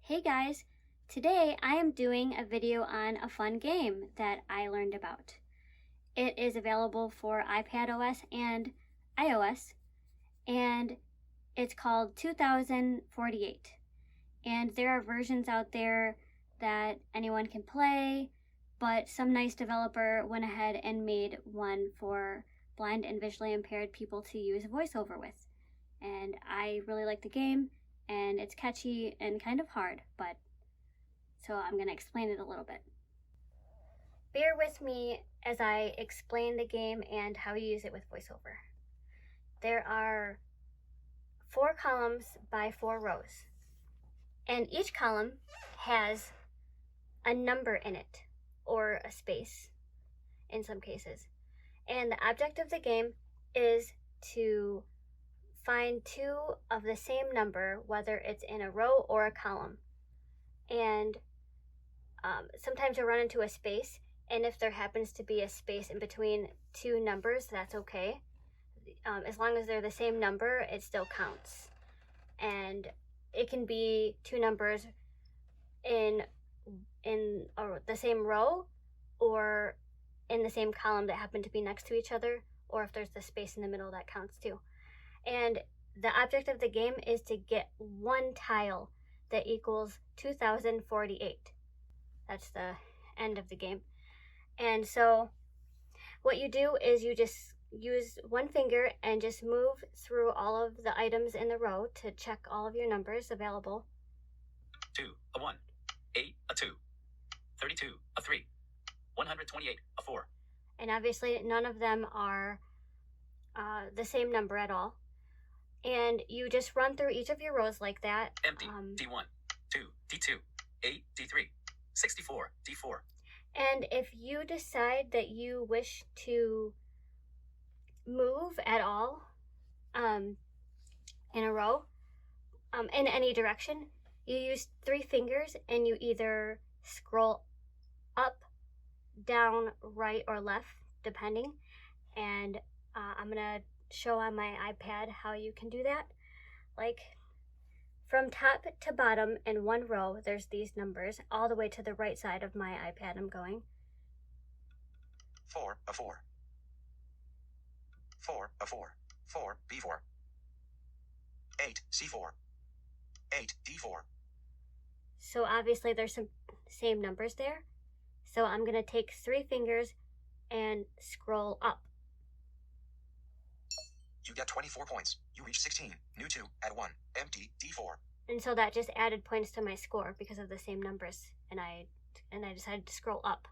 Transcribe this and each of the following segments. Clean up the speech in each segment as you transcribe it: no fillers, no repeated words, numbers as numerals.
Hey guys, today I am doing a video on a fun game that I learned about. It is available for iPadOS and iOS, and it's called 2048. And there are versions out there that anyone can play, but some nice developer went ahead and made one for blind and visually impaired people to use Voiceover with. And I really like the game, and it's catchy and kind of hard, but so I'm going to explain it a little bit. Bear with me as I explain the game and how you use it with Voiceover. There are 4 columns by 4 rows, and each column has a number in it, or a space in some cases. And the object of the game is to find 2 of the same number, whether it's in a row or a column. And sometimes you'll run into a space, and if there happens to be a space in between 2 numbers, that's okay. As long as they're the same number, it still counts. And it can be 2 numbers in the same row or in the same column that happen to be next to each other, or if there's the space in the middle, that counts too. And the object of the game is to get 1 tile that equals 2048. That's the end of the game. And so what you do is you just use 1 finger and just move through all of the items in the row to check all of your numbers available. 2, a 1, 8, a 2, 32, a 3, 128, a 4. And obviously none of them are the same number at all. And you just run through each of your rows like that. Empty, D1, 2, D2, 8, D3, 64, D4. And if you decide that you wish to move at all in a row, in any direction, you use 3 fingers and you either scroll up, down, right, or left, depending. And I'm going to show on my iPad how you can do that. Like, from top to bottom in 1 row, there's these numbers. All the way to the right side of my iPad, I'm going. 4, a 4. 4, a 4. 4, B4. 8, C4. 8, D4. So obviously there's some same numbers there. So I'm going to take 3 fingers and scroll up. You get 24 points. You reach 16. New 2, add 1. Empty, D4. And so that just added points to my score because of the same numbers. And I decided to scroll up.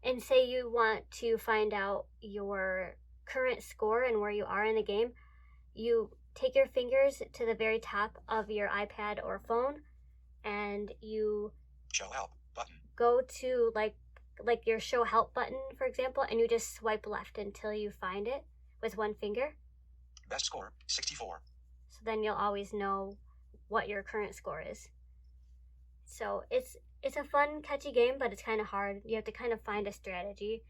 And say you want to find out your current score and where you are in the game, you take your fingers to the very top of your iPad or phone, and you Show help button. go to like your show help button, for example, and you just swipe left until you find it with 1 finger. Best score, 64. So then you'll always know what your current score is. So it's a fun, catchy game, but it's kind of hard. You have to kind of find a strategy.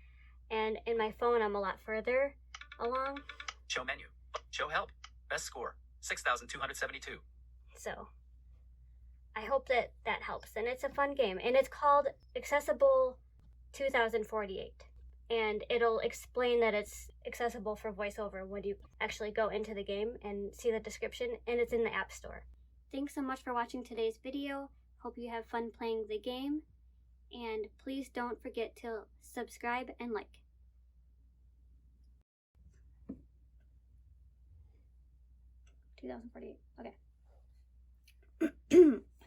And in my phone, I'm a lot further along. Show menu. Show help. Best score, 6,272. So I hope that helps. And it's a fun game. And it's called Accessible 2048. And it'll explain that it's accessible for VoiceOver when you actually go into the game and see the description. And it's in the App Store. Thanks so much for watching today's video. Hope you have fun playing the game. And please don't forget to subscribe and like. Okay.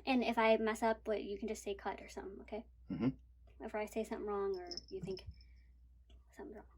And if I mess up, you can just say cut or something, okay? Mm-hmm. If I say something wrong or you think something's wrong.